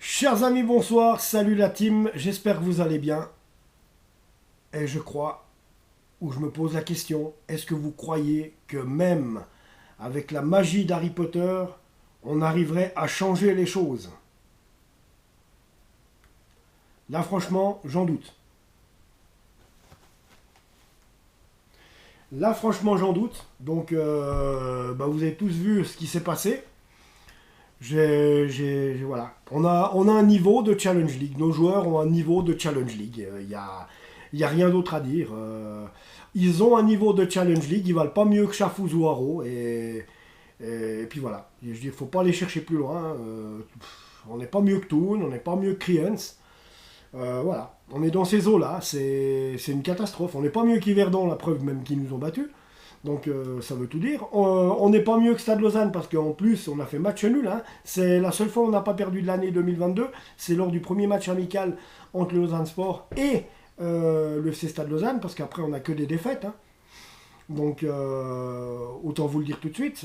Chers amis, bonsoir, salut la team, j'espère que vous allez bien. Et je crois, ou je me pose la question, est-ce que vous croyez que même avec la magie d'Harry Potter, on arriverait à changer les choses? Là franchement, j'en doute. Là franchement, j'en doute. Donc, vous avez tous vu ce qui s'est passé. Voilà. On a un niveau de Challenge League. Nos joueurs ont un niveau de Challenge League. Il y a rien d'autre à dire. Ils ont un niveau de Challenge League. Ils valent pas mieux que Chafouz ou Haro. Et puis voilà. Je dis, faut pas aller chercher plus loin. On n'est pas mieux que Toon. On n'est pas mieux que Kriens. Voilà. On est dans ces eaux-là. C'est une catastrophe. On n'est pas mieux qu'Yverdon, la preuve même qu'ils nous ont battus. Donc ça veut tout dire. On n'est pas mieux que Stade Lausanne parce qu'en plus on a fait match nul. Hein. C'est la seule fois où on n'a pas perdu de l'année 2022. C'est lors du premier match amical entre le Lausanne Sport et le FC Stade Lausanne parce qu'après on n'a que des défaites. Hein. Donc autant vous le dire tout de suite.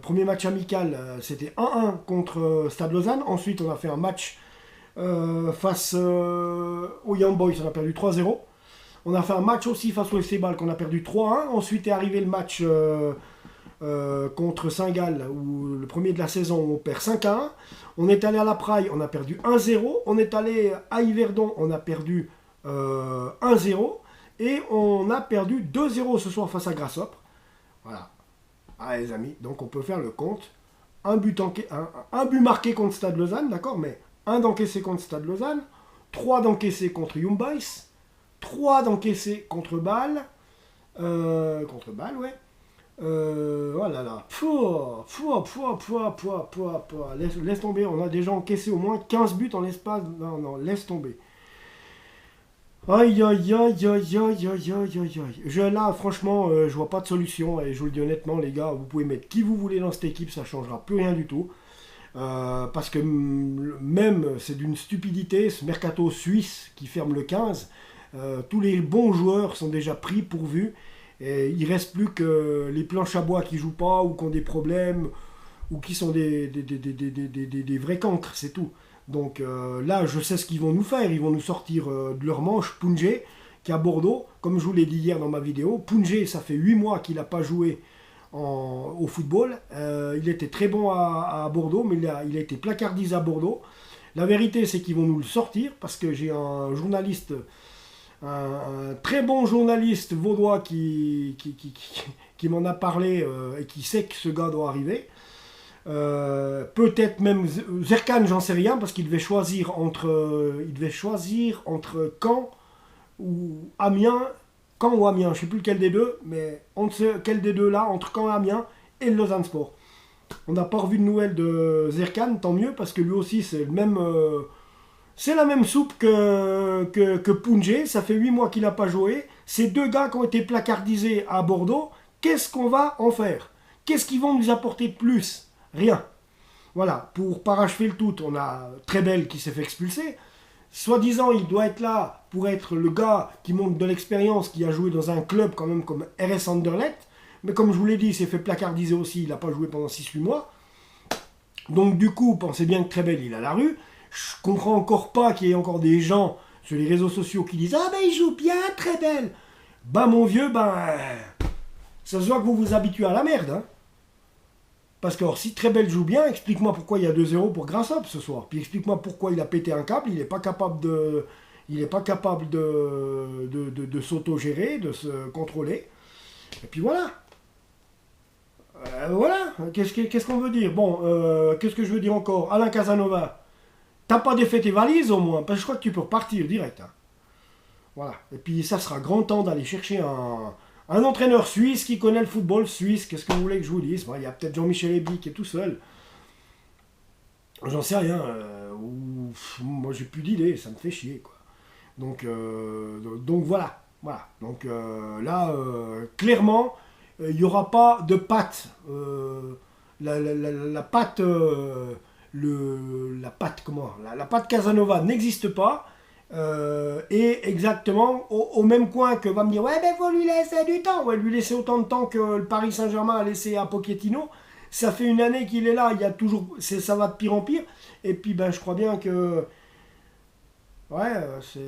Premier match amical c'était 1-1 contre Stade Lausanne. Ensuite on a fait un match face aux Young Boys. On a perdu 3-0. On a fait un match aussi face au FC Bâle qu'on a perdu 3-1. Ensuite est arrivé le match contre Saint-Gall, où le premier de la saison, où on perd 5-1. On est allé à la Praille, on a perdu 1-0. On est allé à Yverdon, on a perdu 1-0. Et on a perdu 2-0 ce soir face à Grasshoppe. Voilà. Ah les amis, donc on peut faire le compte. Un but marqué contre Stade Lausanne, d'accord, mais un d'encaissé contre Stade Lausanne, 3 d'encaissé contre Young Boys, 3 d'encaissés contre Bâle. Contre Bâle, ouais. Oh là là. Laisse tomber. On a déjà encaissé au moins 15 buts en l'espace. Non, non, laisse tomber. Aïe, aïe, aïe, aïe, aïe, aïe, aïe, aïe, aïe. Là, franchement, je vois pas de solution. Et je vous le dis honnêtement, les gars, vous pouvez mettre qui vous voulez dans cette équipe, ça changera plus rien du tout. Parce que même, c'est d'une stupidité, ce mercato suisse qui ferme le 15. Tous les bons joueurs sont déjà pris, pourvus. Et il ne reste plus que les planches à bois qui ne jouent pas ou qui ont des problèmes ou qui sont des vrais cancres, c'est tout. Donc là, je sais ce qu'ils vont nous faire. Ils vont nous sortir de leur manche Poungé, qui est à Bordeaux. Comme je vous l'ai dit hier dans ma vidéo, Poungé, ça fait 8 mois qu'il n'a pas joué au football. Il était très bon à Bordeaux, mais il a été placardisé à Bordeaux. La vérité, c'est qu'ils vont nous le sortir parce que j'ai un journaliste... Un très bon journaliste vaudois qui m'en a parlé et qui sait que ce gars doit arriver. Peut-être même Zerkan, j'en sais rien, parce qu'il devait choisir entre Caen ou Amiens. Caen ou Amiens, je ne sais plus lequel des deux, mais entre quel des deux là, entre Caen et Amiens et le Lausanne Sport. On n'a pas revu de nouvelles de Zerkan, tant mieux, parce que lui aussi c'est le même... c'est la même soupe que Poungé, ça fait 8 mois qu'il n'a pas joué. Ces deux gars qui ont été placardisés à Bordeaux, qu'est-ce qu'on va en faire? Qu'est-ce qu'ils vont nous apporter de plus? Rien. Voilà, pour parachever le tout, on a Trebel qui s'est fait expulser. Soi-disant, il doit être là pour être le gars qui montre de l'expérience, qui a joué dans un club quand même comme RS Anderlecht. Mais comme je vous l'ai dit, il s'est fait placardiser aussi, il n'a pas joué pendant 6-8 mois. Donc du coup, pensez bien que Trebel, il est à la rue. Je comprends encore pas qu'il y ait encore des gens sur les réseaux sociaux qui disent « Ah ben il joue bien, très belle !» Ben mon vieux, ça se voit que vous vous habituez à la merde. Hein. Parce que alors, si très belle joue bien, explique-moi pourquoi il y a 2-0 pour Grasshoppe ce soir. Puis explique-moi pourquoi il a pété un câble, il n'est pas capable de... Il n'est pas capable de s'auto-gérer, de se contrôler. Et puis voilà. Voilà. Qu'est-ce qu'on veut dire? Bon, qu'est-ce que je veux dire encore? Alain Casanova. T'as pas défait tes valises au moins, parce que je crois que tu peux repartir direct. Hein. Voilà. Et puis ça sera grand temps d'aller chercher un entraîneur suisse qui connaît le football suisse. Qu'est-ce que vous voulez que je vous dise? Il y a peut-être Jean-Michel Héby qui est tout seul. J'en sais rien. Moi j'ai plus d'idées, ça me fait chier. Quoi. Donc voilà. Voilà. Donc là, clairement, il n'y aura pas de patte. La patte... la patte Casanova n'existe pas et exactement au même coin que va me dire ouais ben faut lui laisser du temps, ouais lui laisser autant de temps que le Paris Saint-Germain a laissé à Pochettino, Ça fait une année qu'il est là, il y a toujours, ça va de pire en pire. Et puis ben, je crois bien que... Ouais, c'est...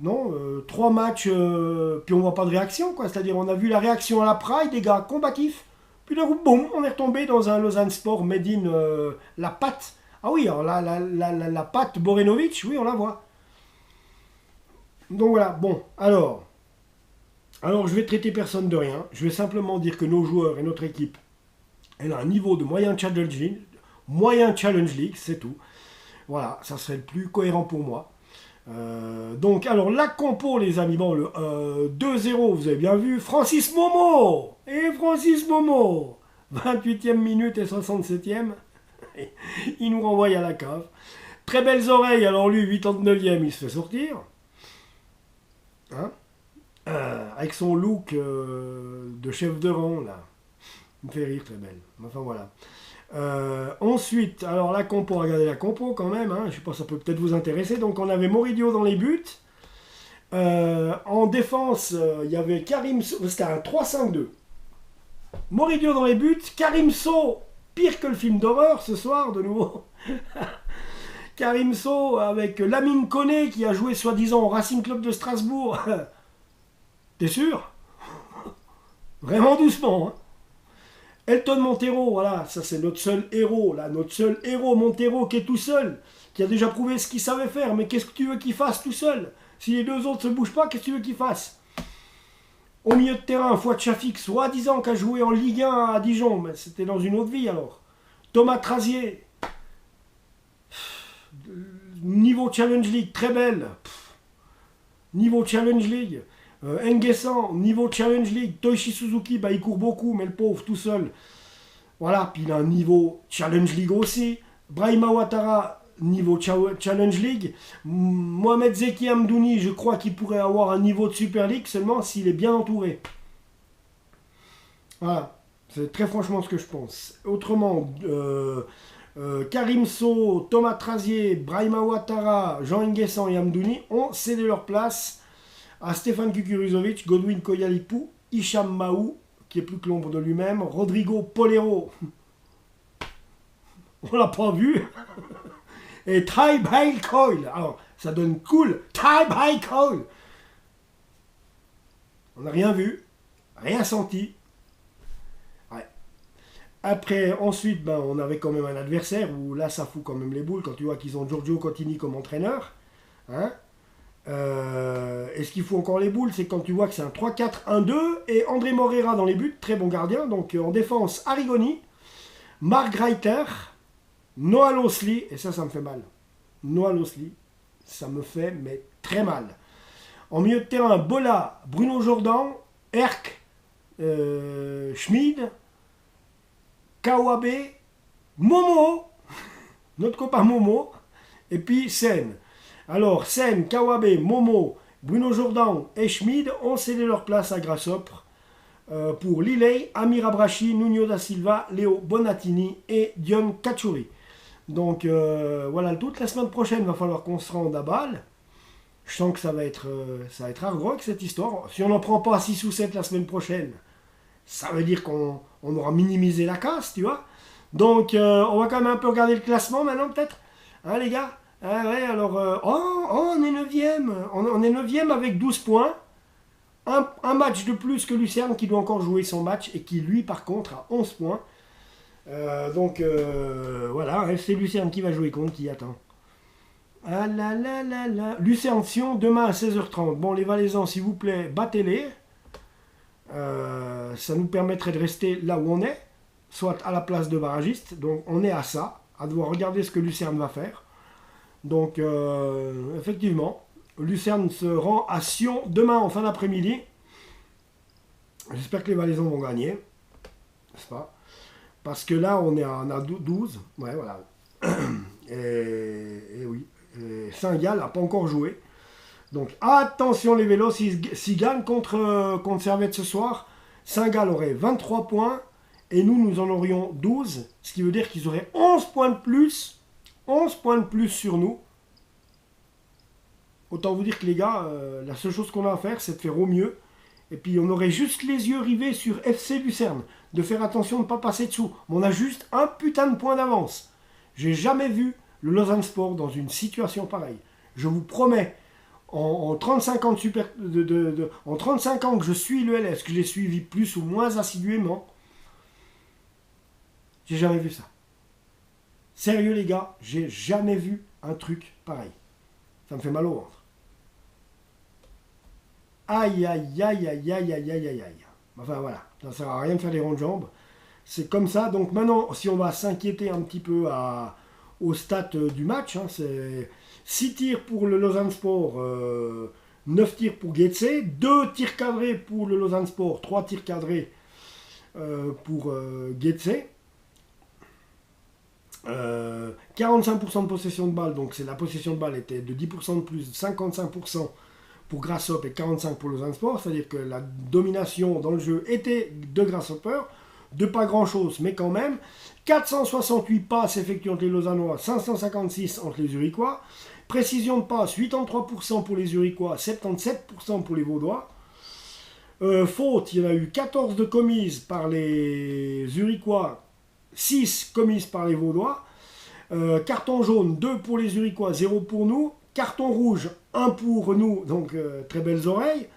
Non, 3 matchs, puis on voit pas de réaction, quoi. C'est-à-dire, on a vu la réaction à la Pride, des gars combatifs. Puis d'un coup, boum, on est retombé dans un Lausanne Sport made in la patte. Ah oui, alors la patte Borenovic, oui, on la voit. Donc voilà, bon, alors je vais traiter personne de rien. Je vais simplement dire que nos joueurs et notre équipe, elle a un niveau de moyen Challenge League, c'est tout. Voilà, ça serait le plus cohérent pour moi. Donc, alors la compo, les amis, bon, le 2-0, vous avez bien vu, Francis Momo, 28e minute et 67e, il nous renvoie à la cave. Très belles oreilles, alors lui, 89e, il se fait sortir. Hein, avec son look de chef de rang, là. Il me fait rire, très belle. Enfin, voilà. Ensuite, alors la compo, regardez la compo quand même, hein, je sais pas, ça peut peut-être vous intéresser. Donc on avait Moridio dans les buts. En défense, il y avait Karim So, c'était un 3-5-2. Moridio dans les buts, Karim So, pire que le film d'horreur ce soir, de nouveau. Karim So avec Lamine Koné qui a joué soi-disant au Racing Club de Strasbourg. T'es sûr? Vraiment doucement, hein. Elton Montero, voilà, ça c'est notre seul héros, là, notre seul héros, Montero, qui est tout seul, qui a déjà prouvé ce qu'il savait faire, mais qu'est-ce que tu veux qu'il fasse tout seul? Si les deux autres ne se bougent pas, qu'est-ce que tu veux qu'il fasse? Au milieu de terrain, Fouad Chafik, soi-disant, qui a joué en Ligue 1 à Dijon, mais c'était dans une autre vie alors. Thomas Trazier, niveau Challenge League, très belle. Niveau Challenge League. Nguessan, niveau Challenge League. Toichi Suzuki, bah, il court beaucoup, mais le pauvre, tout seul. Voilà, puis il a un niveau Challenge League aussi. Brahima Ouattara, niveau Challenge League. Mohamed Zeki Amdouni, je crois qu'il pourrait avoir un niveau de Super League seulement s'il est bien entouré. Voilà, c'est très franchement ce que je pense. Autrement, Karim So, Thomas Trazier, Brahima Ouattara, Jean Nguessan et Amdouni ont cédé leur place à Stéphane Kukuruzovic, Godwin Koyalipou, Hicham Mahou, qui est plus que l'ombre de lui-même, Rodrigo Polero, on l'a pas vu, et Taib Hail Coil. Alors, ça donne cool, Taib Hail Coil. On n'a rien vu, rien senti. Ouais. Après, ensuite, ben, on avait quand même un adversaire où là, ça fout quand même les boules quand tu vois qu'ils ont Giorgio Contini comme entraîneur. Hein. Et ce qui fout encore les boules, c'est quand tu vois que c'est un 3-4-1-2 et André Moreira dans les buts, très bon gardien. Donc en défense, Arrigoni, Mark Reiter, Noah Losli, et ça me fait mal. Noah Losli, ça me fait mais très mal. En milieu de terrain, Bola, Bruno Jordan, Erk, Schmid, Kawabe, Momo, notre copain Momo, et puis Sen. Alors, Sen, Kawabe, Momo, Bruno Jordan et Schmid ont cédé leur place à Grassopre pour Lilei, Amir Abrachi, Nuno da Silva, Léo Bonatini et Dion Kachouri. Donc voilà le tout. La semaine prochaine, il va falloir qu'on se rende à Bâle. Je sens que ça va être hard rock cette histoire. Si on n'en prend pas 6 ou 7 la semaine prochaine, ça veut dire qu'on aura minimisé la casse, tu vois. Donc on va quand même un peu regarder le classement maintenant peut-être. Hein les gars? Ah ouais, alors, on est 9e. On est 9e avec 12 points. Un match de plus que Lucerne qui doit encore jouer son match et qui, lui, par contre, a 11 points. Donc, voilà, c'est Lucerne qui va jouer contre qui attend. Ah là là là là. Lucerne-Sion, demain à 16h30. Bon, les Valaisans, s'il vous plaît, battez-les. Ça nous permettrait de rester là où on est, soit à la place de barragiste. Donc, on est à ça, à devoir regarder ce que Lucerne va faire. Donc, effectivement, Lucerne se rend à Sion demain en fin d'après-midi. J'espère que les Valaisans vont gagner, n'est-ce pas? Parce que là, on a 12. Ouais, voilà. Et oui. Et Saint-Gall n'a pas encore joué. Donc, attention les vélos, s'ils gagnent contre Servette ce soir, Saint-Gall aurait 23 points et nous en aurions 12. Ce qui veut dire qu'ils auraient 11 points de plus. 11 points de plus sur nous. Autant vous dire que les gars, la seule chose qu'on a à faire, c'est de faire au mieux Et puis on aurait juste les yeux rivés sur FC Lucerne, de faire attention de ne pas passer dessous. Mais on a juste un putain de point d'avance. J'ai jamais vu le Lausanne Sport dans une situation pareille. Je vous promets, en 35 ans en 35 ans que je suis le LS, que je l'ai suivi plus ou moins assidûment, j'ai jamais vu ça. Sérieux les gars, j'ai jamais vu un truc pareil. Ça me fait mal au ventre. Aïe aïe aïe aïe aïe aïe aïe aïe aïe. Enfin voilà, ça ne sert à rien de faire des ronds de jambes. C'est comme ça. Donc maintenant, si on va s'inquiéter un petit peu au stat du match, hein, c'est 6 tirs pour le Lausanne Sport, 9 tirs pour Getse, 2 tirs cadrés pour le Lausanne Sport, 3 tirs cadrés pour Getse. 45% de possession de balle, donc c'est la possession de balle était de 10% de plus, 55% pour Grasshoppe et 45% pour Lausanne Sport, c'est-à-dire que la domination dans le jeu était de Grasshopper, de pas grand-chose, mais quand même. 468 passes effectuées entre les Lausannois, 556 entre les Zurichois. Précision de passe, 83% pour les Zurichois, 77% pour les Vaudois. Faute, il y en a eu 14 de commises par les Zurichois, 6 commises par les Vaudois. Carton jaune, 2 pour les Zurichois, 0 pour nous. Carton rouge, 1 pour nous, donc très belles oreilles.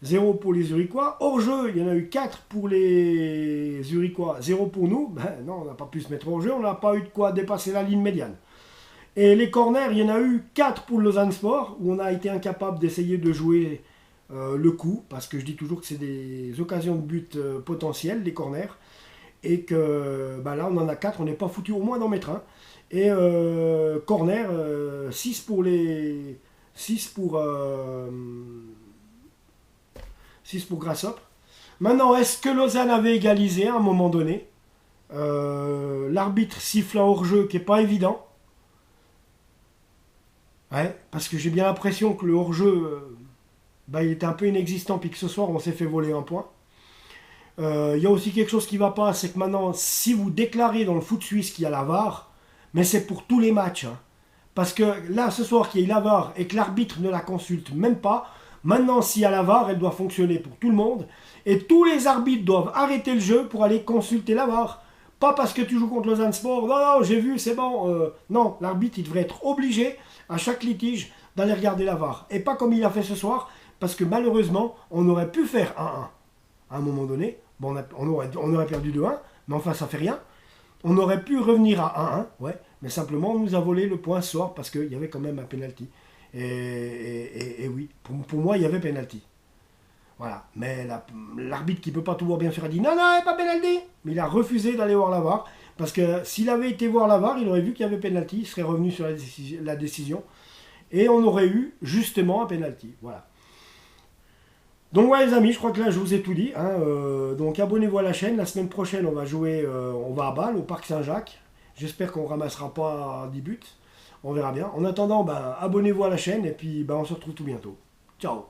0 pour les Zurichois. Hors-jeu, il y en a eu 4 pour les Zurichois, 0 pour nous. Ben non, on n'a pas pu se mettre hors-jeu, on n'a pas eu de quoi dépasser la ligne médiane. Et les corners, il y en a eu 4 pour le Lausanne Sport, où on a été incapable d'essayer de jouer le coup, parce que je dis toujours que c'est des occasions de but potentielles, les corners, et que ben là, on en a 4, on n'est pas foutu au moins d'en mettre un. Et corner, 6 pour les... 6 pour Grasshoppe. Maintenant, est-ce que Lausanne avait égalisé à un moment donné? L'arbitre siffle un hors-jeu qui n'est pas évident. Ouais, parce que j'ai bien l'impression que le hors-jeu, il était un peu inexistant, puis que ce soir, on s'est fait voler un point. Il y a aussi quelque chose qui ne va pas, c'est que maintenant, si vous déclarez dans le foot suisse qu'il y a la VAR, mais c'est pour tous les matchs. Hein. Parce que là, ce soir, qu'il y ait la VAR et que l'arbitre ne la consulte même pas, maintenant, s'il y a la VAR, elle doit fonctionner pour tout le monde. Et tous les arbitres doivent arrêter le jeu pour aller consulter la VAR. Pas parce que tu joues contre Lausanne Sport, non, j'ai vu, c'est bon. Non, l'arbitre, il devrait être obligé, à chaque litige, d'aller regarder la VAR. Et pas comme il a fait ce soir, parce que malheureusement, on aurait pu faire 1-1. À un moment donné, bon, on aurait perdu 2-1, mais enfin, ça fait rien. On aurait pu revenir à 1-1, ouais, mais simplement, on nous a volé le point ce soir parce qu'il y avait quand même un penalty. Et oui, pour moi, il y avait penalty. Voilà. Mais l'arbitre qui ne peut pas tout voir bien faire a dit non, il n'y a pas penalty. Mais il a refusé d'aller voir la VAR. Parce que s'il avait été voir la VAR, il aurait vu qu'il y avait penalty. Il serait revenu sur la décision. Et on aurait eu justement un penalty. Voilà. Donc ouais les amis, je crois que là je vous ai tout dit. Hein, donc abonnez-vous à la chaîne. La semaine prochaine, on va jouer, on va à Bâle, au Parc Saint-Jacques. J'espère qu'on ne ramassera pas 10 buts. On verra bien. En attendant, abonnez-vous à la chaîne et puis on se retrouve tout bientôt. Ciao.